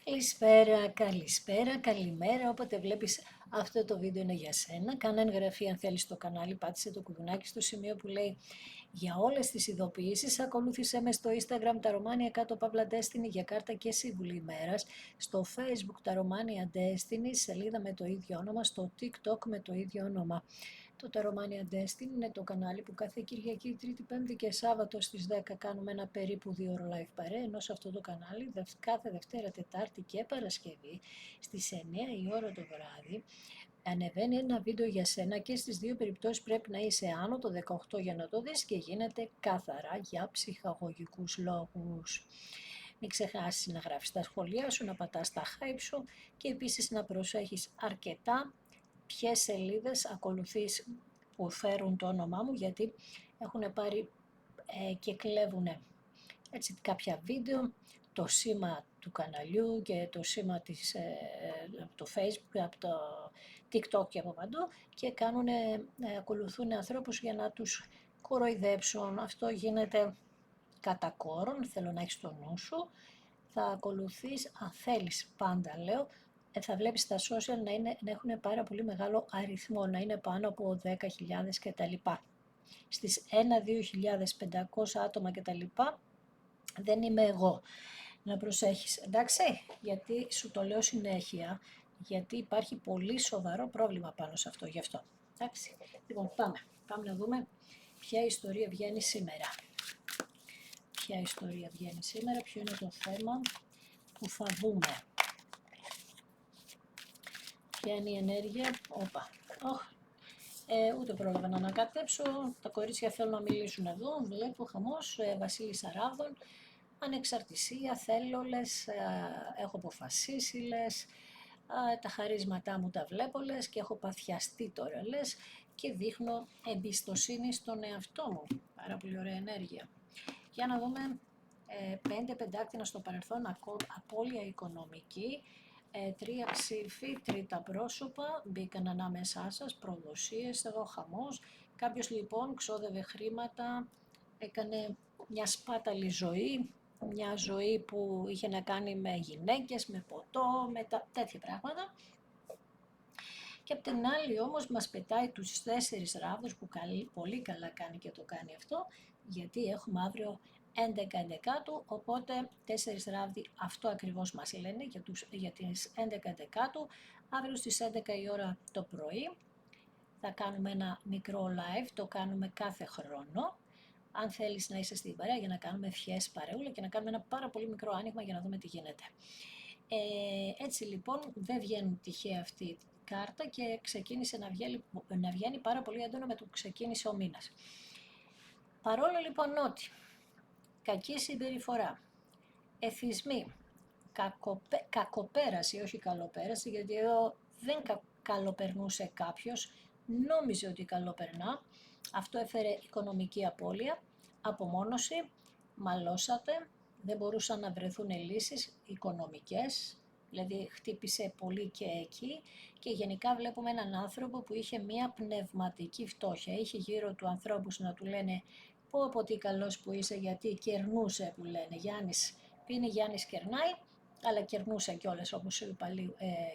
Καλησπέρα, καλησπέρα, καλημέρα, όποτε βλέπεις αυτό το βίντεο είναι για σένα. Κάνε εγγραφή αν θέλεις στο κανάλι, πάτησε το κουδουνάκι στο σημείο που λέει για όλες τις ειδοποιήσεις. Ακολούθησέ με στο Instagram τα Ρωμάνια κάτω Παύλα Destiny για κάρτα και σύμβουλη ημέρας. Στο Facebook τα Ρωμάνια Destiny, σελίδα με το ίδιο όνομα, στο TikTok με το ίδιο όνομα. Το Taromania Destiny είναι το κανάλι που κάθε Κυριακή, Τρίτη, Πέμπτη και Σάββατο στις 10 κάνουμε ένα περίπου 2 ώρο live παρέα, ενώ σε αυτό το κανάλι κάθε Δευτέρα, Τετάρτη και Παρασκευή στις 9 η ώρα το βράδυ ανεβαίνει ένα βίντεο για σένα και στις δύο περιπτώσεις πρέπει να είσαι άνω το 18 για να το δεις και γίνεται καθαρά για ψυχαγωγικούς λόγους. Μην ξεχάσεις να γράφεις τα σχόλιά σου, να πατάς τα hype σου και επίσης να προσέχεις αρκετά ποιες σελίδες ακολουθείς που φέρουν το όνομά μου, γιατί έχουν πάρει και κλέβουν έτσι κάποια βίντεο, το σήμα του καναλιού και το σήμα από το Facebook, από το TikTok και από παντού και ακολουθούν ανθρώπους για να τους κοροϊδέψουν. Αυτό γίνεται κατά κόρον, θέλω να έχεις το νου σου. Θα ακολουθείς, αν θέλεις πάντα λέω, θα βλέπεις τα social να έχουν πάρα πολύ μεγάλο αριθμό, να είναι πάνω από 10.000 κτλ. Στις 1-2.500 άτομα κτλ. Δεν είμαι εγώ. Να προσέχεις, εντάξει, γιατί σου το λέω συνέχεια, γιατί υπάρχει πολύ σοβαρό πρόβλημα πάνω σε αυτό, γι' αυτό. Εντάξει, λοιπόν πάμε να δούμε ποια ιστορία βγαίνει σήμερα. Ποια ιστορία βγαίνει σήμερα, ποιο είναι το θέμα που θα δούμε. Ποια είναι η ενέργεια, ούτε πρόλαβα να ανακατέψω, τα κορίτσια θέλουν να μιλήσουν εδώ, βλέπω χαμός, Βασίλης Αράβδων, ανεξαρτησία, θέλω λες, έχω αποφασίσει λες, τα χαρίσματά μου τα βλέπω λες και έχω παθιαστεί τώρα λες και δείχνω εμπιστοσύνη στον εαυτό μου, πάρα πολύ ωραία ενέργεια. Για να δούμε 5 πεντάκτηνα στο παρελθόν, απώλεια οικονομική, 3 ψήφοι, τρίτα πρόσωπα, μπήκαν ανάμεσά σας, προδοσίες, εδώ χαμός. Κάποιος λοιπόν ξόδευε χρήματα, έκανε μια σπάταλη ζωή, μια ζωή που είχε να κάνει με γυναίκες, με ποτό, με τέτοια πράγματα. Και απ' την άλλη όμως μας πετάει τους 4 ράβδους που πολύ καλά κάνει και το κάνει αυτό, γιατί έχουμε αύριο 11 του, οπότε 4 ράβδοι αυτό ακριβώς μας λένε για τις 11 αύριο στις 11 η ώρα το πρωί. Θα κάνουμε ένα μικρό live, το κάνουμε κάθε χρόνο. Αν θέλεις να είσαι στην παρέα για να κάνουμε ευχές παρεούλα και να κάνουμε ένα πάρα πολύ μικρό άνοιγμα για να δούμε τι γίνεται. Έτσι λοιπόν δεν βγαίνουν τυχαία αυτή η κάρτα και ξεκίνησε να βγαίνει πάρα πολύ έντονα με το που ξεκίνησε ο μήνας. Παρόλο λοιπόν ότι κακή συμπεριφορά, εθισμοί, κακοπέραση, όχι καλοπέραση, γιατί εδώ δεν καλοπερνούσε κάποιος, νόμιζε ότι καλοπερνά, αυτό έφερε οικονομική απώλεια, απομόνωση, μαλώσατε, δεν μπορούσαν να βρεθούν λύσεις οικονομικές, δηλαδή χτύπησε πολύ και εκεί και γενικά βλέπουμε έναν άνθρωπο που είχε μία πνευματική φτώχεια, είχε γύρω του ανθρώπους να του λένε πω από τι καλός που είσαι γιατί κερνούσε που λένε, Γιάννης πίνει, Γιάννης κερνάει, αλλά κερνούσε κιόλας όπως είπα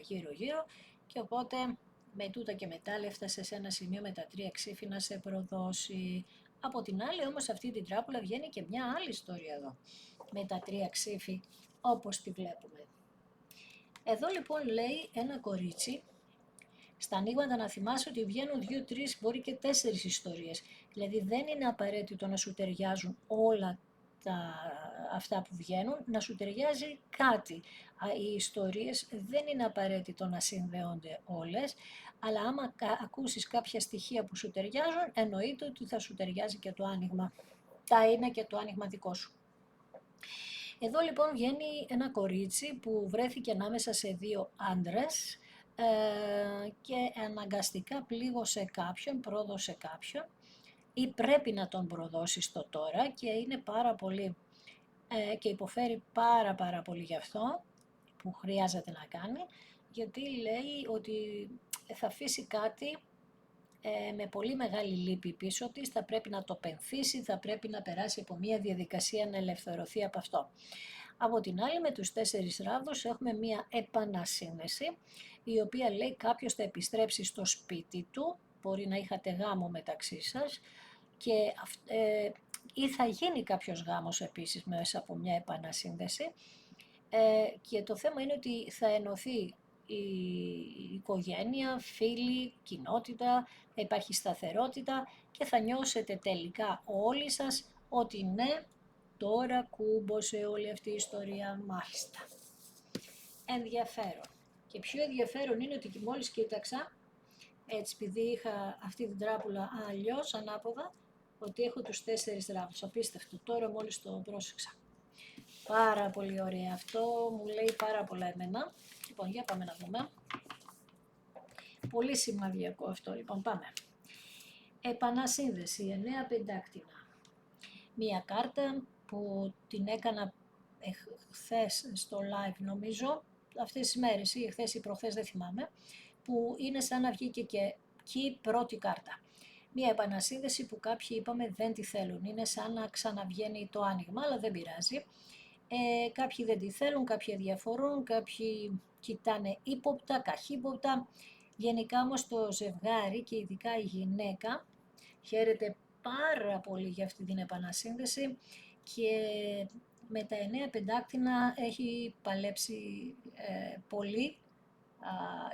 γύρω-γύρω και οπότε με τούτα και μετά έφτασε σε ένα σημείο με τα 3 ξύφη να σε προδώσει. Από την άλλη όμως αυτή την τράπουλα βγαίνει και μια άλλη ιστορία εδώ με τα 3 ξύφη όπως τη βλέπουμε. Εδώ λοιπόν λέει ένα κορίτσι, στα ανοίγματα να θυμάσαι ότι βγαίνουν 2, 3, μπορεί και 4 ιστορίες. Δηλαδή δεν είναι απαραίτητο να σου ταιριάζουν όλα αυτά που βγαίνουν, να σου ταιριάζει κάτι. Οι ιστορίες δεν είναι απαραίτητο να συνδέονται όλες, αλλά άμα ακούσεις κάποια στοιχεία που σου ταιριάζουν, εννοείται ότι θα σου ταιριάζει και το άνοιγμα. Θα είναι και το άνοιγμα δικό σου. Εδώ λοιπόν βγαίνει ένα κορίτσι που βρέθηκε ανάμεσα σε 2 άντρες και αναγκαστικά πλήγωσε κάποιον, πρόδωσε κάποιον ή πρέπει να τον προδώσει στο τώρα και είναι πάρα πολύ και υποφέρει πάρα πολύ γι' αυτό που χρειάζεται να κάνει, γιατί λέει ότι θα αφήσει κάτι με πολύ μεγάλη λύπη πίσω της, θα πρέπει να το πενθήσει, θα πρέπει να περάσει από μια διαδικασία να ελευθερωθεί από αυτό. Από την άλλη με τους 4 ράβδους έχουμε μία επανασύνδεση, η οποία λέει κάποιος θα επιστρέψει στο σπίτι του, μπορεί να είχατε γάμο μεταξύ σας, και ή θα γίνει κάποιος γάμος επίσης μέσα από μια επανασύνδεση, και το θέμα είναι ότι θα ενωθεί η οικογένεια, φίλοι, κοινότητα, θα υπάρχει σταθερότητα και θα νιώσετε τελικά όλοι σας ότι ναι, τώρα κούμποσε όλη αυτή η ιστορία, μάλιστα. Ενδιαφέρον. Και πιο ενδιαφέρον είναι ότι μόλις κοίταξα, έτσι επειδή είχα αυτή την τράπουλα αλλιώς ανάποδα, ότι έχω τους 4 ράβδους, απίστευτο, τώρα μόλις το πρόσεξα. Πάρα πολύ ωραία, αυτό μου λέει πάρα πολλά εμένα. Λοιπόν, για πάμε να δούμε. Πολύ σημαντικό αυτό, λοιπόν, πάμε. Επανασύνδεση, 9 πεντάκτηνα. Μία κάρτα που την έκανα χθες στο live νομίζω, αυτές τις μέρες ή χθες ή προχθές δεν θυμάμαι, που είναι σαν να βγήκε και εκεί πρώτη κάρτα. Μία επανασύνδεση που κάποιοι είπαμε δεν τη θέλουν, είναι σαν να ξαναβγαίνει το άνοιγμα, αλλά δεν πειράζει. Κάποιοι δεν τη θέλουν, κάποιοι διαφορούν, κάποιοι κοιτάνε ύποπτα, καχύποπτα. Γενικά όμως το ζευγάρι και ειδικά η γυναίκα χαίρεται πάρα πολύ για αυτή την επανασύνδεση και με τα 9 πεντάκτηνα έχει παλέψει πολύ,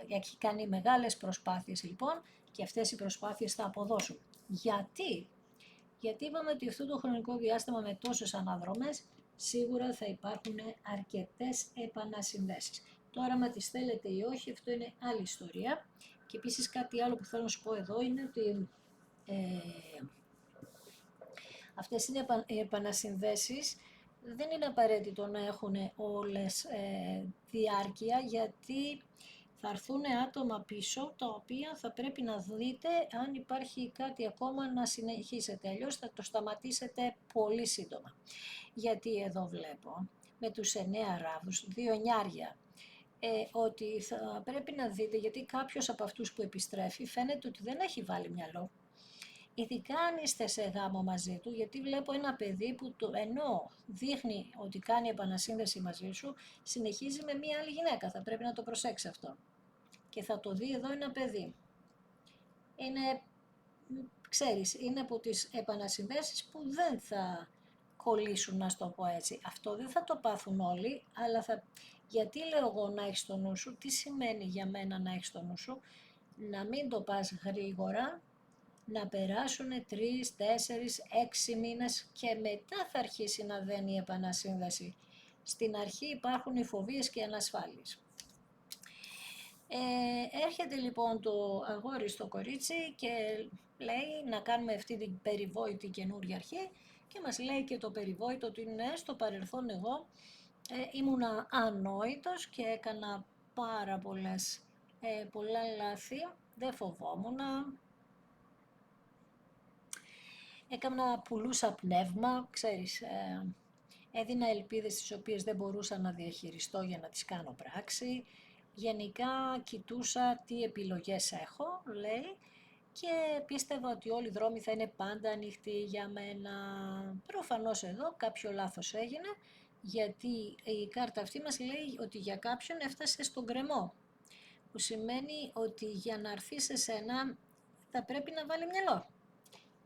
έχει κάνει μεγάλες προσπάθειες λοιπόν και αυτές οι προσπάθειες θα αποδώσουν. Γιατί είπαμε ότι αυτό το χρονικό διάστημα με τόσες αναδρομές σίγουρα θα υπάρχουν αρκετές επανασυνδέσεις. Τώρα, άμα τις θέλετε ή όχι, αυτό είναι άλλη ιστορία. Και επίσης κάτι άλλο που θέλω να σου πω εδώ είναι ότι αυτές είναι οι επανασυνδέσεις δεν είναι απαραίτητο να έχουν όλες διάρκεια, γιατί θα έρθουν άτομα πίσω τα οποία θα πρέπει να δείτε αν υπάρχει κάτι ακόμα να συνεχίσετε, αλλιώς θα το σταματήσετε πολύ σύντομα. Γιατί εδώ βλέπω με τους 9 ράβδους, 2 νιάρια, ότι θα πρέπει να δείτε, γιατί κάποιος από αυτούς που επιστρέφει φαίνεται ότι δεν έχει βάλει μυαλό. Ειδικά αν είστε σε γάμο μαζί του, γιατί βλέπω ένα παιδί που ενώ δείχνει ότι κάνει επανασύνδεση μαζί σου, συνεχίζει με μία άλλη γυναίκα. Θα πρέπει να το προσέξει αυτό. Και θα το δει εδώ ένα παιδί. Είναι, ξέρεις, είναι από τις επανασυνδέσεις που δεν θα κολλήσουν, να στο πω έτσι. Αυτό δεν θα το πάθουν όλοι, αλλά γιατί λέω εγώ να έχεις το νου σου, τι σημαίνει για μένα να έχεις το νου σου, να μην το πας γρήγορα, να περάσουν 3, 4, 6 μήνες και μετά θα αρχίσει να δένει η επανασύνδεση. Στην αρχή υπάρχουν οι φοβίες και οι ανασφάλειες. Έρχεται λοιπόν το αγόρι στο κορίτσι και λέει να κάνουμε αυτή την περιβόητη καινούργια αρχή και μας λέει και το περιβόητο ότι ναι, στο παρελθόν εγώ ήμουνα ανόητος και έκανα πάρα πολλά λάθη, δεν φοβόμουνα. Πουλούσα πνεύμα, ξέρεις, έδινα ελπίδες τις οποίες δεν μπορούσα να διαχειριστώ για να τις κάνω πράξη. Γενικά κοιτούσα τι επιλογές έχω, λέει, και πίστευα ότι όλοι οι δρόμοι θα είναι πάντα ανοιχτοί για μένα. Προφανώς εδώ κάποιο λάθος έγινε, γιατί η κάρτα αυτή μας λέει ότι για κάποιον έφτασε στον γκρεμό, που σημαίνει ότι για να έρθει σε σένα θα πρέπει να βάλει μυαλό.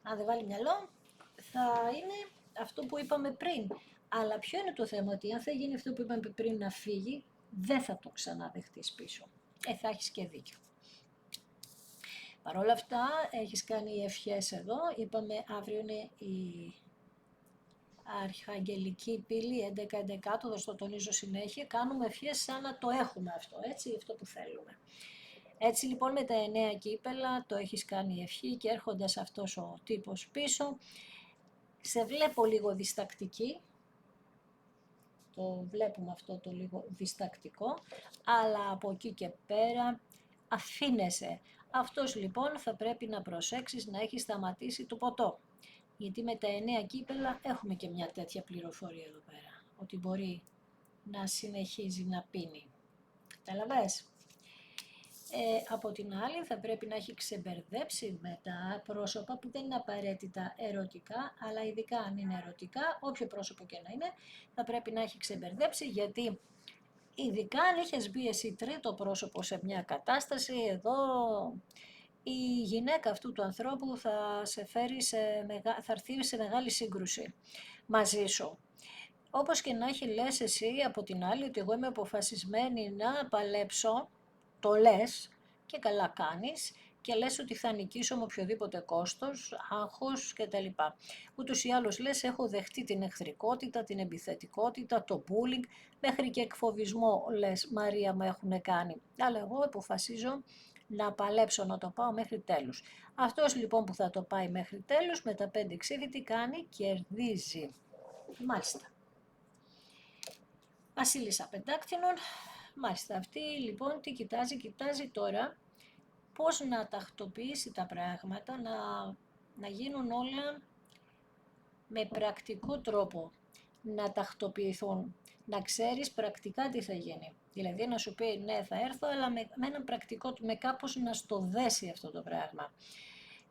Αν δεν βάλει μυαλό, θα είναι αυτό που είπαμε πριν. Αλλά ποιο είναι το θέμα, ότι αν θα γίνει αυτό που είπαμε πριν, να φύγει, δεν θα το ξαναδεχτείς πίσω. Θα έχεις και δίκιο. Παρ' όλα αυτά, έχεις κάνει ευχές εδώ. Είπαμε αύριο είναι η αρχαγγελική πύλη, 11-11, θα το τονίζω συνέχεια. Κάνουμε ευχές σαν να το έχουμε αυτό, έτσι, αυτό που θέλουμε. Έτσι λοιπόν με τα 9 κύπελα το έχεις κάνει ευχή και έρχοντας αυτός ο τύπος πίσω, σε βλέπω λίγο διστακτική, το βλέπουμε αυτό το λίγο διστακτικό, αλλά από εκεί και πέρα αφήνεσαι. Αυτός λοιπόν θα πρέπει να προσέξεις να έχει σταματήσει το ποτό, γιατί με τα 9 κύπελα έχουμε και μια τέτοια πληροφορία εδώ πέρα, ότι μπορεί να συνεχίζει να πίνει. Καταλαβες? Από την άλλη θα πρέπει να έχει ξεμπερδέψει με τα πρόσωπα που δεν είναι απαραίτητα ερωτικά, αλλά ειδικά αν είναι ερωτικά, όποιο πρόσωπο και να είναι, θα πρέπει να έχει ξεμπερδέψει, γιατί ειδικά αν είχες μπει εσύ τρίτο πρόσωπο σε μια κατάσταση, εδώ η γυναίκα αυτού του ανθρώπου θα θα έρθει σε μεγάλη σύγκρουση μαζί σου. Όπως και να έχει, λες εσύ από την άλλη ότι εγώ είμαι αποφασισμένη να παλέψω, το λες και καλά κάνεις, και λες ότι θα νικήσω με οποιοδήποτε κόστος, άγχος κτλ. Ούτως ή άλλως λες, έχω δεχτεί την εχθρικότητα, την επιθετικότητα, το bullying, μέχρι και εκφοβισμό λες, Μαρία, μου έχουν κάνει. Αλλά εγώ αποφασίζω να παλέψω, να το πάω μέχρι τέλους. Αυτός λοιπόν που θα το πάει μέχρι τέλους, με τα 5 ξύδι τι κάνει, κερδίζει. Μάλιστα. Βασίλισσα Πεντάκτηνων, μάλιστα αυτή λοιπόν τι κοιτάζει τώρα πώς να τακτοποιήσει τα πράγματα, να γίνουν όλα με πρακτικό τρόπο, να τακτοποιηθούν, να ξέρεις πρακτικά τι θα γίνει. Δηλαδή να σου πει ναι θα έρθω, αλλά με έναν πρακτικό, με κάπως να στο δέσει αυτό το πράγμα.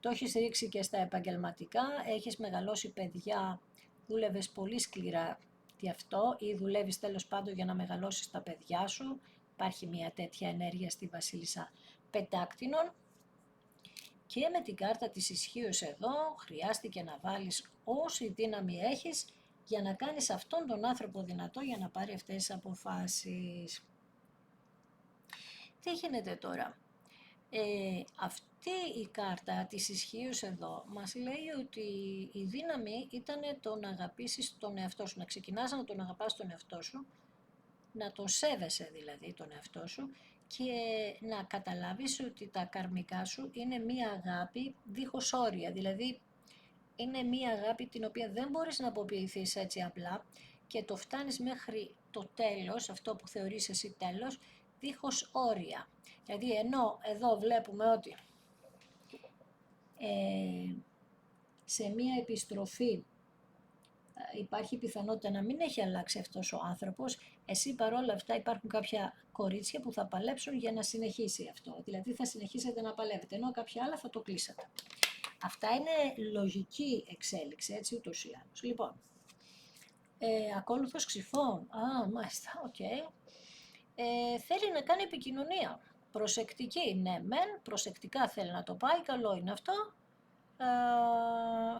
Το έχεις ρίξει και στα επαγγελματικά, έχεις μεγαλώσει παιδιά, δούλευες πολύ σκληρά γι' αυτό ή δουλεύεις τέλος πάντων για να μεγαλώσεις τα παιδιά σου. Υπάρχει μια τέτοια ενέργεια στη Βασίλισσα Πεντάκτηνων. Και με την κάρτα της ισχύως εδώ χρειάστηκε να βάλεις όση δύναμη έχεις για να κάνεις αυτόν τον άνθρωπο δυνατό για να πάρει αυτές τις αποφάσεις. Τι γίνεται τώρα? Αυτή η κάρτα της ισχύως εδώ μας λέει ότι η δύναμη ήταν το να αγαπήσεις τον εαυτό σου, να ξεκινάς να τον αγαπάς τον εαυτό σου, να τον σέβεσαι δηλαδή τον εαυτό σου και να καταλάβεις ότι τα καρμικά σου είναι μία αγάπη δίχως όρια, δηλαδή είναι μία αγάπη την οποία δεν μπορείς να αποποιηθείς έτσι απλά και το φτάνεις μέχρι το τέλος, αυτό που θεωρείς εσύ τέλος, δίχως όρια. Δηλαδή ενώ εδώ βλέπουμε ότι σε μία επιστροφή υπάρχει πιθανότητα να μην έχει αλλάξει αυτός ο άνθρωπος, εσύ παρόλα αυτά υπάρχουν κάποια κορίτσια που θα παλέψουν για να συνεχίσει αυτό. Δηλαδή θα συνεχίσετε να παλεύετε, ενώ κάποια άλλα θα το κλείσετε. Αυτά είναι λογική εξέλιξη, έτσι ούτως ή άλλως. Λοιπόν, ακόλουθος Ξυφών. Μάλιστα, οκ. Θέλει να κάνει επικοινωνία. Προσεκτική, ναι μεν, προσεκτικά θέλει να το πάει, καλό είναι αυτό.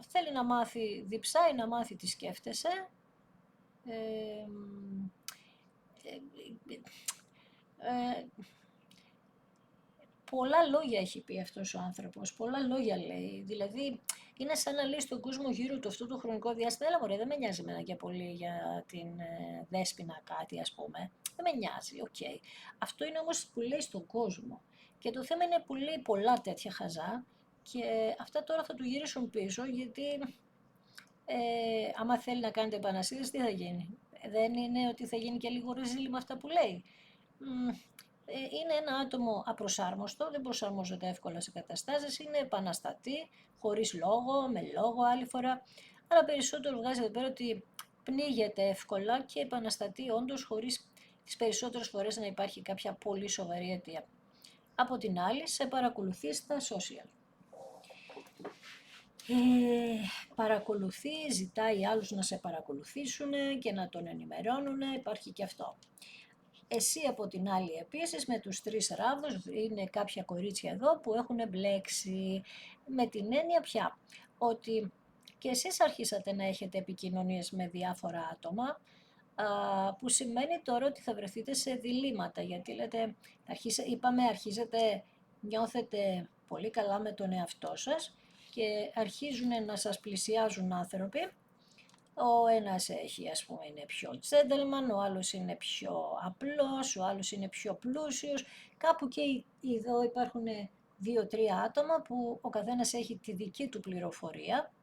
Θέλει να μάθει, διψάει να μάθει τι σκέφτεσαι. Πολλά λόγια έχει πει αυτός ο άνθρωπος, πολλά λόγια λέει, δηλαδή είναι σαν να λέει στον κόσμο γύρω του αυτό το χρονικό διάστημα, έλα μωρέ, δεν με νοιάζει εμένα και πολύ για την Δέσποινα κάτι ας πούμε, δεν με νοιάζει, οκ. Αυτό είναι όμως που λέει στον κόσμο και το θέμα είναι που λέει πολλά τέτοια χαζά και αυτά τώρα θα του γυρίσουν πίσω γιατί άμα θέλει να κάνετε επανασύνδεση τι θα γίνει, δεν είναι ότι θα γίνει και λίγο ρεζίλι με αυτά που λέει. Είναι ένα άτομο απροσάρμοστο, δεν προσαρμόζεται εύκολα σε καταστάσεις, είναι επαναστατή, χωρίς λόγο, με λόγο άλλη φορά, αλλά περισσότερο βγάζει εδώ πέρα ότι πνίγεται εύκολα και επαναστατεί όντως χωρίς τις περισσότερες φορές να υπάρχει κάποια πολύ σοβαρή αιτία. Από την άλλη, σε παρακολουθεί στα social. Παρακολουθεί, ζητάει άλλους να σε παρακολουθήσουν και να τον ενημερώνουν, υπάρχει και αυτό. Εσύ από την άλλη επίσης με τους 3 ράβδους, είναι κάποια κορίτσια εδώ που έχουν μπλέξει με την έννοια πια ότι και εσείς αρχίσατε να έχετε επικοινωνίες με διάφορα άτομα, που σημαίνει τώρα ότι θα βρεθείτε σε διλήμματα, γιατί λέτε, αρχίζετε, νιώθετε πολύ καλά με τον εαυτό σας και αρχίζουν να σας πλησιάζουν άνθρωποι. Ο ένας έχει, ας πούμε, είναι πιο gentleman, ο άλλος είναι πιο απλός, ο άλλος είναι πιο πλούσιος. Κάπου και εδώ υπάρχουν 2-3 άτομα που ο καθένας έχει τη δική του πληροφορία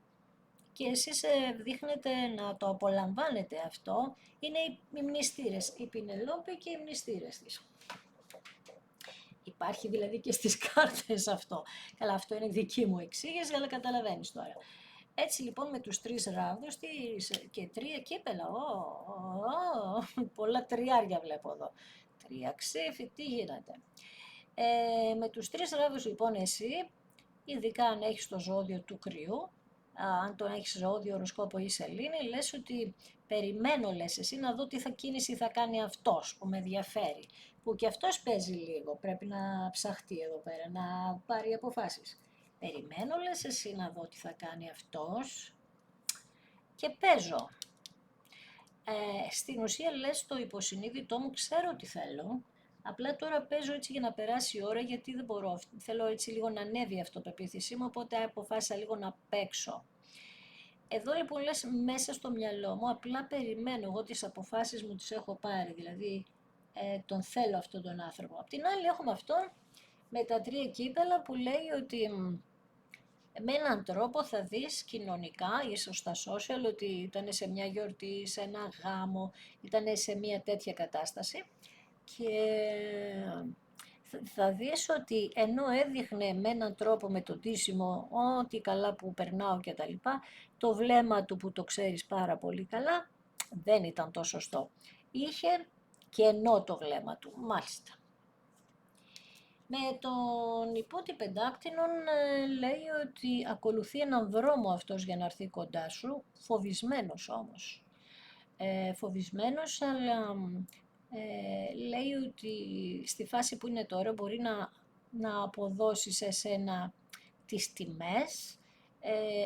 και εσείς δείχνετε να το απολαμβάνετε αυτό. Είναι οι μνηστήρες, η Πινελόπη και οι μνηστήρες της. Υπάρχει δηλαδή και στις κάρτες αυτό. Καλά, αυτό είναι δική μου εξήγηση, αλλά καταλαβαίνεις τώρα. Έτσι λοιπόν με τους 3 ράβδους και 3 κύπελα, πολλά τριάρια βλέπω εδώ. 3 ξύφη, τι γίνεται. Με τους 3 ράβδους λοιπόν εσύ, ειδικά αν έχεις το ζώδιο του κρυού, αν τον έχεις ζώδιο, οροσκόπο ή σελήνη, λες ότι περιμένω, λες εσύ, να δω τι κίνηση θα κάνει αυτός που με ενδιαφέρει. Που και αυτός παίζει λίγο, πρέπει να ψαχτεί εδώ πέρα, να πάρει αποφάσεις. Περιμένω, λες εσύ, να δω τι θα κάνει αυτός και παίζω. Στην ουσία λες το υποσυνείδητό μου, ξέρω τι θέλω, απλά τώρα παίζω έτσι για να περάσει η ώρα γιατί δεν μπορώ, θέλω έτσι λίγο να ανέβει η αυτοπεποίθησή μου, οπότε αποφάσισα λίγο να παίξω. Εδώ λοιπόν λες μέσα στο μυαλό μου, απλά περιμένω, εγώ τις αποφάσεις μου τις έχω πάρει, δηλαδή τον θέλω αυτόν τον άνθρωπο. Απ' την άλλη έχουμε αυτόν με τα 3 κύπελα που λέει ότι με έναν τρόπο θα δεις κοινωνικά, ίσως στα social, ότι ήταν σε μια γιορτή, σε ένα γάμο, ήταν σε μια τέτοια κατάσταση και θα δεις ότι ενώ έδειχνε με έναν τρόπο με το ντύσιμο ό,τι καλά που περνάω και τα λοιπά, το βλέμμα του που το ξέρεις πάρα πολύ καλά δεν ήταν το σωστό. Είχε κενό το βλέμμα του, μάλιστα. Με τον υπότι πεντάκτηνον λέει ότι ακολουθεί έναν δρόμο αυτός για να έρθει κοντά σου, φοβισμένος όμως. Φοβισμένος, αλλά λέει ότι στη φάση που είναι τώρα μπορεί να αποδώσει σε σένα τις τιμές.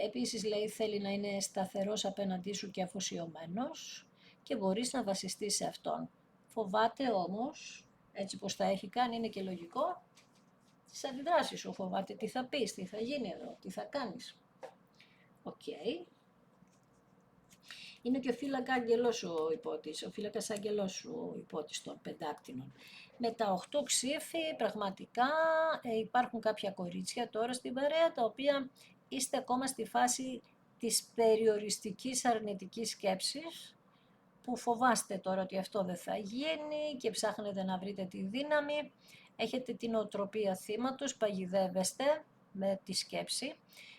Επίσης λέει θέλει να είναι σταθερός απέναντί σου και αφοσιωμένος και μπορείς να βασιστείς σε αυτόν. Φοβάται όμως, έτσι πως τα έχει κάνει, είναι και λογικό, τις αντιδράσεις σου, φοβάται τι θα πεις, τι θα γίνει εδώ, τι θα κάνεις. Οκ. Είναι και ο φύλακα αγγελός ο υπότης, ο φύλακας αγγελός ο υπότης των πεντάκτηνων. Με τα 8 ξύφη πραγματικά υπάρχουν κάποια κορίτσια τώρα στην παρέα, τα οποία είστε ακόμα στη φάση της περιοριστικής αρνητικής σκέψης, που φοβάστε τώρα ότι αυτό δεν θα γίνει και ψάχνετε να βρείτε τη δύναμη. Έχετε την οτροπία θύματος, παγιδεύεστε με τη σκέψη.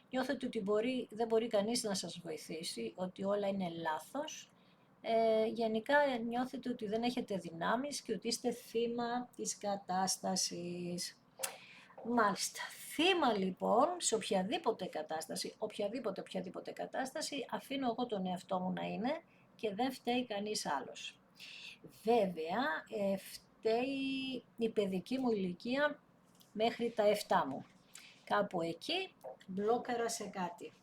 Νιώθετε ότι δεν μπορεί κανείς να σας βοηθήσει, ότι όλα είναι λάθος. Γενικά νιώθετε ότι δεν έχετε δυνάμεις και ότι είστε θύμα της κατάστασης. Μάλιστα. Θύμα λοιπόν σε οποιαδήποτε κατάσταση, οποιαδήποτε κατάσταση, αφήνω εγώ τον εαυτό μου να είναι και δεν φταίει κανείς άλλος. Βέβαια, φταίει η παιδική μου ηλικία μέχρι τα 7 μου. Κάπου εκεί μπλόκαρα σε κάτι,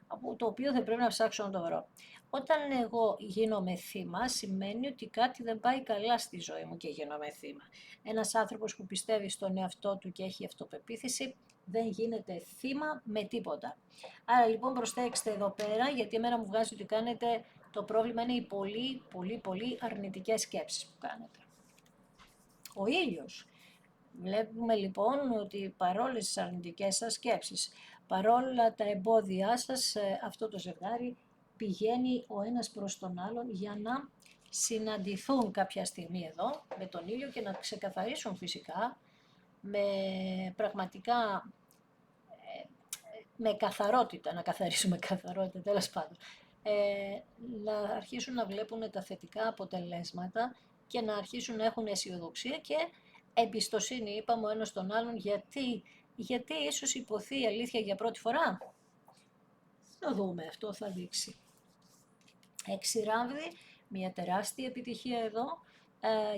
από το οποίο θα πρέπει να ψάξω να το βρω. Όταν εγώ γίνομαι θύμα, σημαίνει ότι κάτι δεν πάει καλά στη ζωή μου και γίνομαι θύμα. Ένας άνθρωπος που πιστεύει στον εαυτό του και έχει αυτοπεποίθηση, δεν γίνεται θύμα με τίποτα. Άρα λοιπόν προσέξτε εδώ πέρα, γιατί εμένα μου βγάζει ότι κάνετε, το πρόβλημα είναι οι πολύ αρνητικές σκέψεις που κάνετε. Ο ήλιος. Βλέπουμε λοιπόν ότι παρόλες τις αρνητικές σας σκέψεις, παρόλα τα εμπόδια σας, αυτό το ζευγάρι πηγαίνει ο ένας προς τον άλλον για να συναντηθούν κάποια στιγμή εδώ με τον ήλιο και να ξεκαθαρίσουν φυσικά με πραγματικά με καθαρότητα, να καθαρίσουμε καθαρότητα τέλος πάντων, να αρχίσουν να βλέπουν τα θετικά αποτελέσματα και να αρχίσουν να έχουν αισιοδοξία και εμπιστοσύνη, είπαμε ο ένας τον άλλον, γιατί ίσως υποθεί η αλήθεια για πρώτη φορά. Θα δούμε, αυτό θα δείξει. 6 ράμβδοι, μια τεράστια επιτυχία εδώ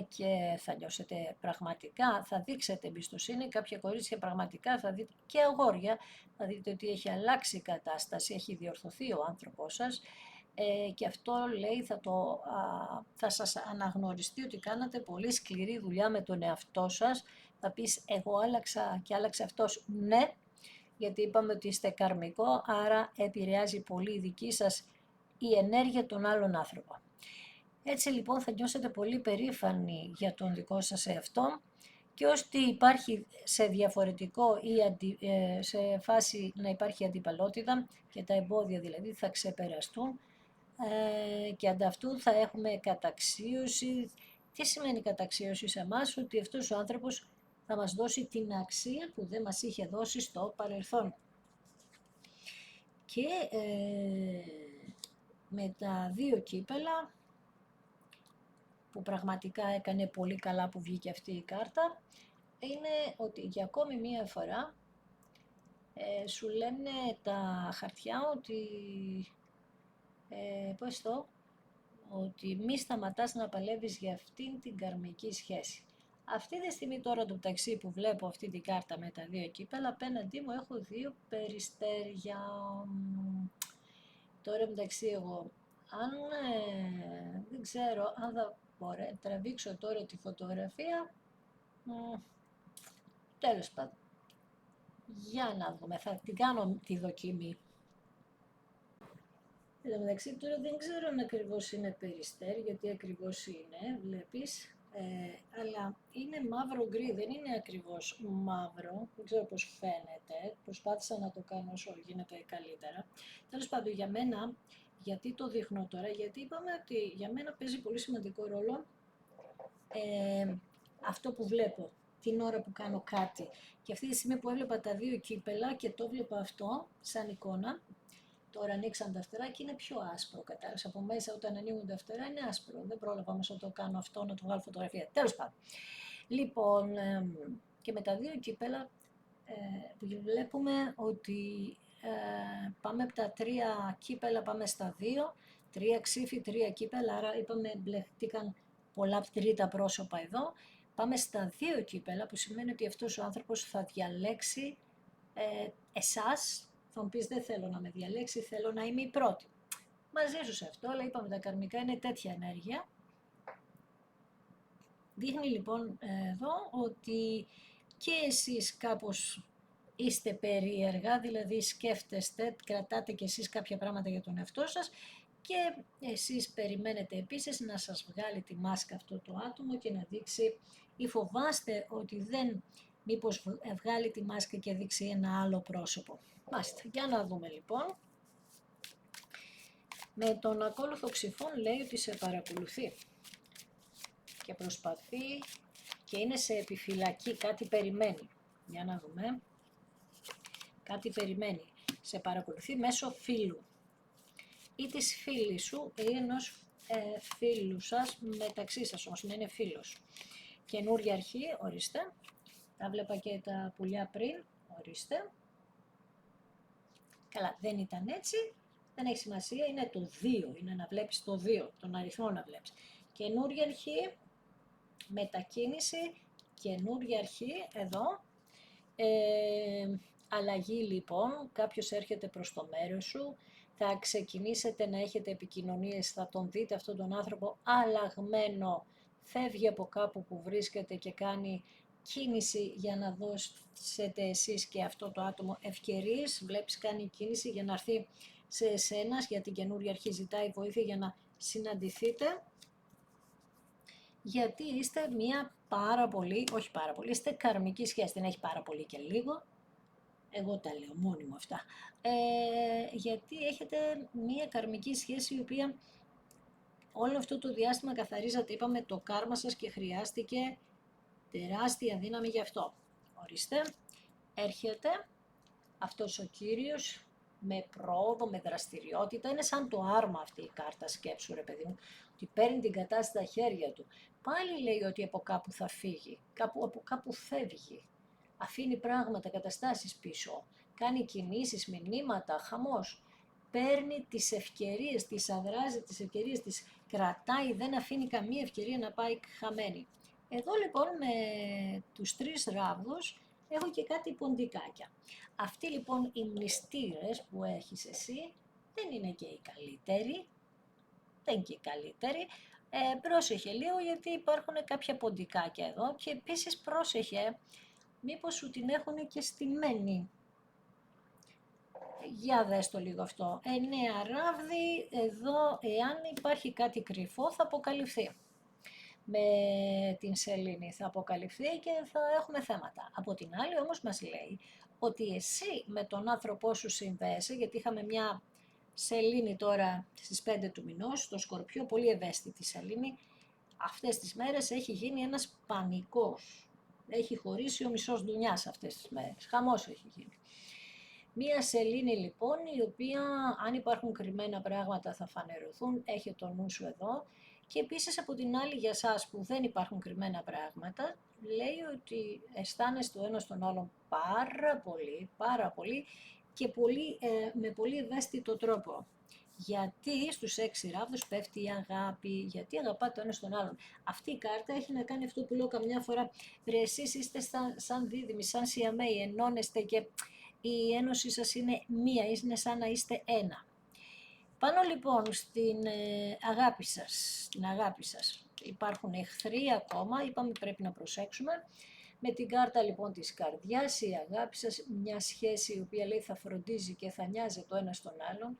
και θα νιώσετε πραγματικά, θα δείξετε εμπιστοσύνη, κάποια κορίτσια πραγματικά θα δείτε και αγόρια, θα δείτε ότι έχει αλλάξει η κατάσταση, έχει διορθωθεί ο άνθρωπός σας και αυτό λέει θα σας αναγνωριστεί ότι κάνατε πολύ σκληρή δουλειά με τον εαυτό σας, θα πεις εγώ άλλαξα και άλλαξε αυτός, ναι, γιατί είπαμε ότι είστε καρμικό, άρα επηρεάζει πολύ η δική σας η ενέργεια των άλλων άνθρωπων. Έτσι λοιπόν θα νιώσετε πολύ περήφανοι για τον δικό σας εαυτό και ώστε υπάρχει σε διαφορετικό ή σε φάση να υπάρχει αντιπαλότητα και τα εμπόδια δηλαδή θα ξεπεραστούν και ανταυτού θα έχουμε καταξίωση. Τι σημαίνει καταξίωση σε εμάς? Ότι αυτός ο άνθρωπος θα μας δώσει την αξία που δεν μας είχε δώσει στο παρελθόν. Και με τα 2 κύπελα, που πραγματικά έκανε πολύ καλά που βγήκε αυτή η κάρτα, είναι ότι για ακόμη μία φορά σου λένε τα χαρτιά ότι, ότι μη σταματάς να παλεύεις για αυτήν την καρμική σχέση. Αυτή τη στιγμή τώρα το ταξί που βλέπω αυτή την κάρτα με τα δύο κύπελα, απέναντί μου έχω δύο περιστέρια. Τώρα μεταξύ εγώ, αν δεν ξέρω αν θα τραβήξω τώρα τη φωτογραφία, τέλος πάντων. Για να δούμε, θα την κάνω τη δοκιμή. Εν τω μεταξύ τώρα δεν ξέρω αν ακριβώς είναι περιστέρι, γιατί ακριβώς είναι, βλέπεις, αλλά είναι μαύρο-γκρι, δεν είναι ακριβώς μαύρο, δεν ξέρω πώς φαίνεται, προσπάθησα να το κάνω όσο γίνεται καλύτερα. Τέλος πάντων, για μένα, γιατί το δείχνω τώρα, γιατί είπαμε ότι για μένα παίζει πολύ σημαντικό ρόλο αυτό που βλέπω, την ώρα που κάνω κάτι. Και αυτή τη στιγμή που έβλεπα τα δύο κύπελα και το βλέπα αυτό σαν εικόνα, τώρα ανοίξαν τα φτερά και είναι πιο άσπρο. Κατάλαβες, από μέσα όταν ανοίγουν τα φτερά είναι άσπρο. Δεν πρόλαβα όμως να το κάνω αυτό, να το βγάλω φωτογραφία. Τέλος πάντων. Λοιπόν, και με τα δύο κύπελα βλέπουμε ότι πάμε από τα τρία κύπελα, πάμε στα δύο. Τρία ξύφη, τρία κύπελα, άρα είπαμε μπλεχτήκαν πολλά τρίτα πρόσωπα εδώ. Πάμε στα δύο κύπελα, που σημαίνει ότι αυτός ο άνθρωπος θα διαλέξει εσάς. Θα μου πεις, δεν θέλω να με διαλέξει, θέλω να είμαι η πρώτη. Μαζί σου σε αυτό, αλλά είπαμε τα καρμικά είναι τέτοια ενέργεια. Δείχνει λοιπόν εδώ ότι και εσείς κάπως είστε περίεργα, δηλαδή σκέφτεστε, κρατάτε και εσείς κάποια πράγματα για τον εαυτό σας και εσείς περιμένετε επίσης να σας βγάλει τη μάσκα αυτό το άτομο και να δείξει, ή φοβάστε ότι δεν μήπως βγάλει τη μάσκα και δείξει ένα άλλο πρόσωπο. Μάλιστα, για να δούμε λοιπόν. Με τον ακόλουθο ξυφών λέει ότι σε παρακολουθεί και προσπαθεί και είναι σε επιφυλακή, κάτι περιμένει. Για να δούμε. Κάτι περιμένει. Σε παρακολουθεί μέσω φίλου ή της φίλης σου ή ενός φίλου σας μεταξύ σας, όμως να είναι φίλος. Καινούρια αρχή, ορίστε. Τα βλέπα και τα πουλιά πριν, ορίστε. Καλά, δεν ήταν έτσι, δεν έχει σημασία, είναι το 2, είναι να βλέπεις το 2, τον αριθμό να βλέπεις. Καινούρια αρχή, μετακίνηση, καινούρια αρχή, εδώ. Αλλαγή λοιπόν, κάποιος έρχεται προς το μέρος σου, θα ξεκινήσετε να έχετε επικοινωνίες, θα τον δείτε αυτόν τον άνθρωπο αλλαγμένο, φεύγει από κάπου που βρίσκεται και κάνει κίνηση για να δώσετε εσείς και αυτό το άτομο ευκαιρίες, βλέπεις κάνει κίνηση για να έρθει σε εσένας, για την καινούρια αρχή ζητάει βοήθεια για να συναντηθείτε, γιατί είστε μία πάρα πολύ, όχι πάρα πολύ, είστε καρμική σχέση, δεν έχει πάρα πολύ και λίγο, εγώ τα λέω μόνη μου αυτά, γιατί έχετε μία καρμική σχέση η οποία όλο αυτό το διάστημα καθαρίζατε, είπαμε, το κάρμα σας και χρειάστηκε τεράστια δύναμη γι' αυτό. Ορίστε, έρχεται αυτός ο κύριος με πρόοδο, με δραστηριότητα, είναι σαν το άρμα αυτή η κάρτα, σκέψου ρε παιδί μου, ότι παίρνει την κατάσταση στα χέρια του. Πάλι λέει ότι από κάπου θα φύγει, από κάπου φεύγει, αφήνει πράγματα, καταστάσεις πίσω, κάνει κινήσεις, μηνύματα, χαμός. Παίρνει τις ευκαιρίες, τις αδράζει, τις ευκαιρίες, τις κρατάει, δεν αφήνει καμία ευκαιρία να πάει χαμένη. Εδώ λοιπόν με τους τρεις ράβδους έχω και κάτι ποντικάκια. Αυτοί λοιπόν οι μνηστήρες που έχεις εσύ δεν είναι και οι καλύτεροι, δεν είναι και οι καλύτεροι. Πρόσεχε λίγο γιατί υπάρχουν κάποια ποντικάκια εδώ και επίσης πρόσεχε μήπως σου την έχουν και στημένη. Για δες το λίγο αυτό. 9 ράβδι, εδώ εάν υπάρχει κάτι κρυφό θα αποκαλυφθεί. Με την σελήνη θα αποκαλυφθεί και θα έχουμε θέματα. Από την άλλη όμως μας λέει ότι εσύ με τον άνθρωπό σου συνδέεσαι, γιατί είχαμε μια σελήνη τώρα στις 5 του μηνός, στο Σκορπιό, πολύ ευαίσθητη σελήνη, αυτές τις μέρες έχει γίνει ένας πανικός. Έχει χωρίσει ο μισός ντουνιάς αυτές τις μέρες, χαμός έχει γίνει. Μία σελήνη λοιπόν, η οποία αν υπάρχουν κρυμμένα πράγματα θα φανερωθούν, έχει το νου σου εδώ, Και επίσης από την άλλη για σας που δεν υπάρχουν κρυμμένα πράγματα, λέει ότι αισθάνεστε το ένα στον άλλον πάρα πολύ και πολύ, με πολύ ευαίσθητο τρόπο. Γιατί στους 6 ράβδους πέφτει η αγάπη, γιατί αγαπάτε το ένα στον άλλον. Αυτή η κάρτα έχει να κάνει αυτό που λέω καμιά φορά, ρε εσείς είστε σαν δίδυμοι, σαν σιαμαίοι, ενώνεστε και η ένωση σας είναι μία, είναι σαν να είστε ένα. Πάνω λοιπόν στην αγάπη σας, υπάρχουν εχθροί ακόμα, είπαμε πρέπει να προσέξουμε. Με την κάρτα λοιπόν της καρδιάς, η αγάπη σας, μια σχέση η οποία λέει θα φροντίζει και θα νοιάζει το ένα στον άλλον,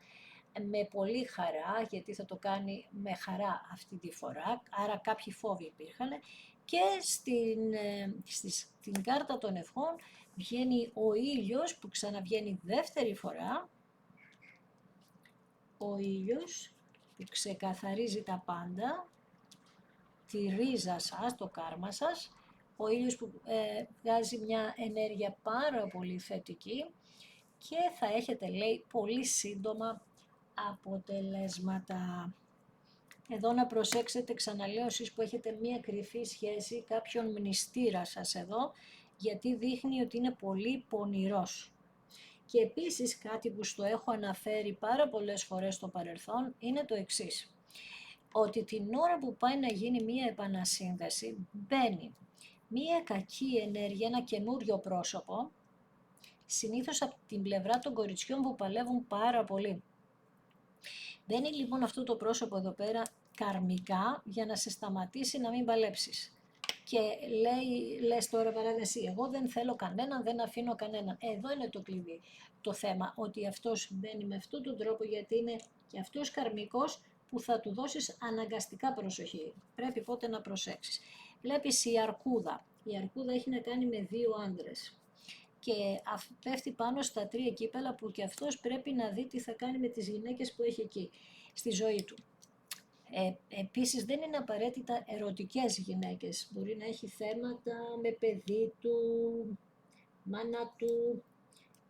με πολύ χαρά, γιατί θα το κάνει με χαρά αυτή τη φορά, άρα κάποιοι φόβοι υπήρχαν. Και στην κάρτα των ευχών βγαίνει ο ήλιος που ξαναβγαίνει δεύτερη φορά, ο ήλιος που ξεκαθαρίζει τα πάντα, τη ρίζα σας, το κάρμα σας, ο ήλιος που βγάζει μια ενέργεια πάρα πολύ θετική και θα έχετε, λέει, πολύ σύντομα αποτελέσματα. Εδώ να προσέξετε, ξαναλέω, εσείς που έχετε μία κρυφή σχέση, κάποιον μνηστήρα σας εδώ, γιατί δείχνει ότι είναι πολύ πονηρός. Και επίσης κάτι που στο έχω αναφέρει πάρα πολλές φορές στο παρελθόν είναι το εξής. Ότι την ώρα που πάει να γίνει μία επανασύνδεση, μπαίνει μία κακή ενέργεια, ένα καινούριο πρόσωπο, συνήθως από την πλευρά των κοριτσιών που παλεύουν πάρα πολύ. Μπαίνει λοιπόν αυτό το πρόσωπο εδώ πέρα καρμικά για να σε σταματήσει να μην παλέψεις. Και λες τώρα παράδειγμα, εγώ δεν θέλω κανέναν, δεν αφήνω κανέναν. Εδώ είναι το κλειδί. Το θέμα ότι αυτός μπαίνει με αυτόν τον τρόπο γιατί είναι και αυτός καρμικός που θα του δώσεις αναγκαστικά προσοχή. Πρέπει πότε να προσέξεις. Βλέπεις η αρκούδα. Η αρκούδα έχει να κάνει με 2 άντρες. Και πέφτει πάνω στα 3 κύπελα που και αυτός πρέπει να δει τι θα κάνει με τις γυναίκες που έχει εκεί στη ζωή του. Επίσης δεν είναι απαραίτητα ερωτικές γυναίκες. Μπορεί να έχει θέματα με παιδί του, μάνα του,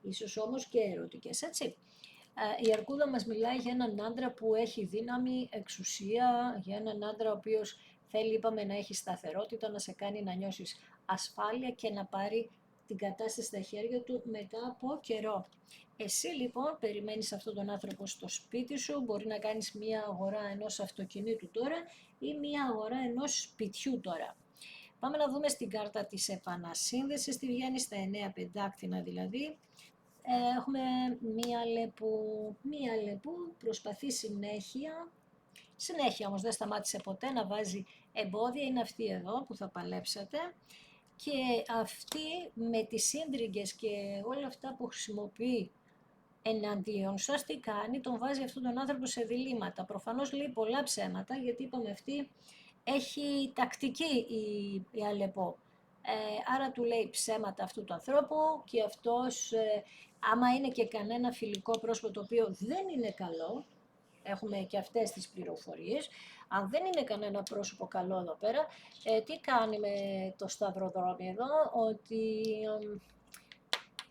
ίσως όμως και ερωτικές, έτσι. Η αρκούδα μας μιλάει για έναν άντρα που έχει δύναμη, εξουσία, για έναν άντρα ο οποίος θέλει, είπαμε, να έχει σταθερότητα, να σε κάνει να νιώσεις ασφάλεια και να πάρει την κατάσταση στα χέρια του μετά από καιρό. Εσύ λοιπόν περιμένεις αυτόν τον άνθρωπο στο σπίτι σου, μπορεί να κάνεις μία αγορά ενός αυτοκινήτου τώρα ή μία αγορά ενός σπιτιού τώρα. Πάμε να δούμε στην κάρτα της επανασύνδεσης, τι βγαίνει στα 9 πεντάκτηνα δηλαδή. Έχουμε μία λεπού, προσπαθεί συνέχεια όμως δεν σταμάτησε ποτέ να βάζει εμπόδια, είναι αυτή εδώ που θα παλέψετε. Και αυτή με τις σύντριγγες και όλα αυτά που χρησιμοποιεί εναντίον σας, τι κάνει, τον βάζει αυτόν τον άνθρωπο σε διλήμματα. Προφανώς λέει πολλά ψέματα, γιατί είπαμε αυτή έχει τακτική η Αλεπό. Άρα του λέει ψέματα αυτού του ανθρώπου και αυτός, άμα είναι και κανένα φιλικό πρόσωπο το οποίο δεν είναι καλό, έχουμε και αυτές τις πληροφορίες, αν δεν είναι κανένα πρόσωπο καλό εδώ πέρα, τι κάνει με το σταυροδρόμι εδώ, ότι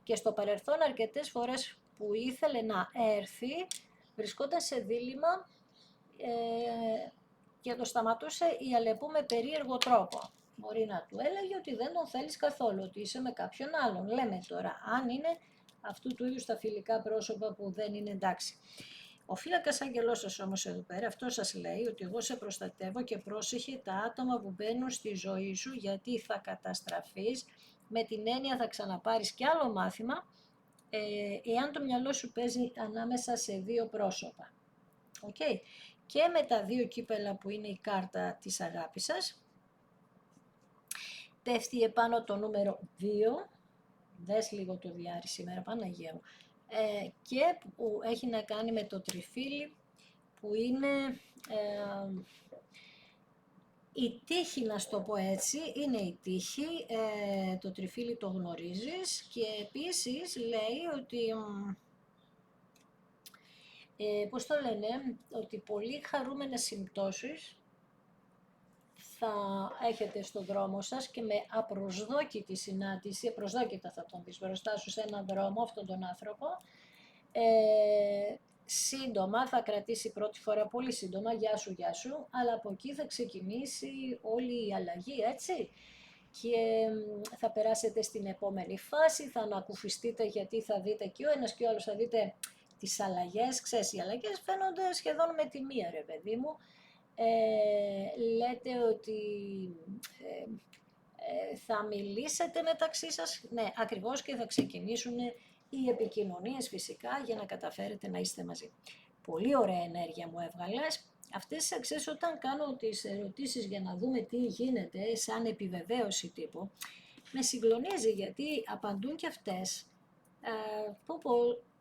και στο παρελθόν αρκετές φορές που ήθελε να έρθει, βρισκόταν σε δίλημμα και το σταματούσε η Αλεπού με περίεργο τρόπο. Μπορεί να του έλεγε ότι δεν τον θέλεις καθόλου, ότι είσαι με κάποιον άλλον. Λέμε τώρα, αν είναι αυτού του είδους τα φιλικά πρόσωπα που δεν είναι εντάξει. Ο φύλακας άγγελός σας όμως εδώ πέρα, αυτό σας λέει ότι εγώ σε προστατεύω και πρόσεχε τα άτομα που μπαίνουν στη ζωή σου γιατί θα καταστραφείς, με την έννοια θα ξαναπάρεις κι άλλο μάθημα, εάν το μυαλό σου παίζει ανάμεσα σε 2 πρόσωπα. Okay. Και με τα 2 κύπελα που είναι η κάρτα της αγάπης σας, πέφτει επάνω το νούμερο 2, δες λίγο το διάρρη σήμερα, Παναγία μου, και που έχει να κάνει με το τριφύλι που είναι η τύχη, να στο πω έτσι, είναι η τύχη, το τριφύλι το γνωρίζεις και επίσης λέει ότι, πώς το λένε, ότι πολύ χαρούμενες συμπτώσεις θα έχετε στον δρόμο σας και με απροσδόκητη συνάντηση, απροσδόκητα θα τον δεις μπροστά σου σε έναν δρόμο αυτόν τον άνθρωπο, σύντομα, θα κρατήσει πρώτη φορά πολύ σύντομα, γεια σου, αλλά από εκεί θα ξεκινήσει όλη η αλλαγή, έτσι. Και θα περάσετε στην επόμενη φάση, θα ανακουφιστείτε γιατί θα δείτε και ο ένας και ο άλλος θα δείτε τις αλλαγές. Ξέρεις, οι αλλαγές φαίνονται σχεδόν με τη μία, ρε παιδί μου. Λέτε ότι θα μιλήσετε μεταξύ σας, ναι, ακριβώς, και θα ξεκινήσουν οι επικοινωνίες φυσικά για να καταφέρετε να είστε μαζί. Πολύ ωραία ενέργεια μου έβγαλες. Αυτές, ξέρεις, όταν κάνω τις ερωτήσεις για να δούμε τι γίνεται, σαν επιβεβαίωση τύπου, με συγκλονίζει γιατί απαντούν και αυτές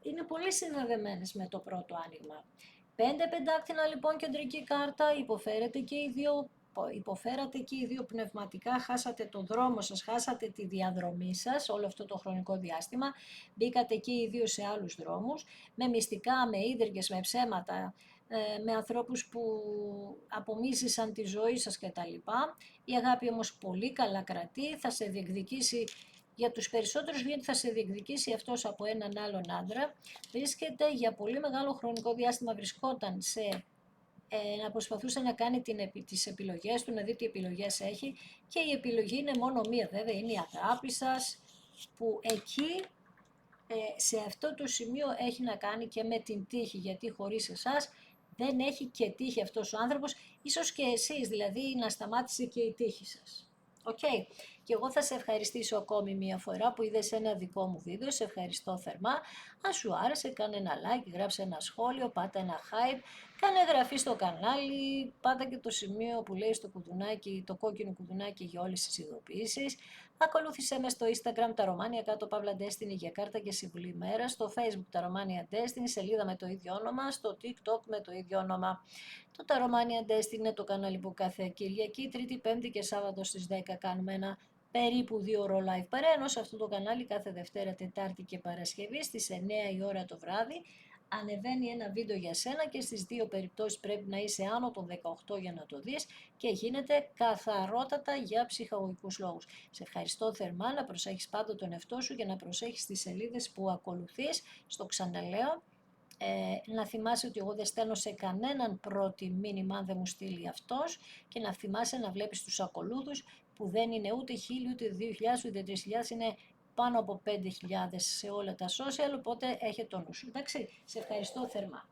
είναι πολύ συνδεδεμένες με το πρώτο άνοιγμα. 5 πεντάκτηνα λοιπόν κεντρική κάρτα, υποφέρετε και οι δύο πνευματικά, χάσατε το δρόμο σας, χάσατε τη διαδρομή σας όλο αυτό το χρονικό διάστημα, μπήκατε και οι δύο σε άλλους δρόμους, με μυστικά, με ίδρυγες, με ψέματα, με ανθρώπους που απομίσησαν τη ζωή σας κτλ. Η αγάπη όμως πολύ καλά κρατεί, θα σε διεκδικήσει. Για τους περισσότερους γιατί θα σε διεκδικήσει αυτός από έναν άλλον άντρα. Βρίσκεται για πολύ μεγάλο χρονικό διάστημα, βρισκόταν να προσπαθούσε να κάνει τις επιλογές του, να δει τι επιλογές έχει, και η επιλογή είναι μόνο μία βέβαια, είναι η αγάπη σας, που εκεί σε αυτό το σημείο έχει να κάνει και με την τύχη, γιατί χωρίς εσάς δεν έχει και τύχη αυτός ο άνθρωπος, ίσως και εσείς, δηλαδή να σταμάτησε και η τύχη σας. Οκ. Και εγώ θα σε ευχαριστήσω ακόμη μία φορά που είδες ένα δικό μου βίντεο, σε ευχαριστώ θερμά. Αν σου άρεσε, κάνε ένα like, γράψε ένα σχόλιο, πάτα ένα hype, κάνε εγγραφή στο κανάλι, πάτα και το σημείο που λέει στο κουδουνάκι, το κόκκινο κουδουνάκι για όλες τις ειδοποιήσεις. Ακολούθησέ με στο Instagram τα Romania κάτω παύλα Destiny για κάρτα και συμβουλή μέρα, στο Facebook τα Romania Destiny, σελίδα με το ίδιο όνομα, στο TikTok με το ίδιο όνομα. Το τα Romania Destiny είναι το κανάλι που κάθε Κυριακή, Τρίτη, Πέμπτη και Σάββατο στις 10 κάνουμε ένα περίπου 2 ώρο live παρέα, ενώ σε αυτό το κανάλι κάθε Δευτέρα, Τετάρτη και Παρασκευή στις 9 η ώρα το βράδυ ανεβαίνει ένα βίντεο για σένα και στις δύο περιπτώσεις πρέπει να είσαι άνω των 18 για να το δεις και γίνεται καθαρότατα για ψυχαγωγικούς λόγους. Σε ευχαριστώ θερμά, να προσέχεις πάντα τον εαυτό σου και να προσέχεις τις σελίδες που ακολουθείς, στο ξαναλέω. Να θυμάσαι ότι εγώ δεν στέλνω σε κανέναν πρώτη μήνυμα αν δεν μου στείλει αυτός, και να θυμάσαι να βλέπεις τους ακολούθους που δεν είναι ούτε 1000 ούτε 2000 ούτε 3000, είναι πάνω από 5000 σε όλα τα social, οπότε έχε το νου σου. Εντάξει, σε ευχαριστώ θερμά.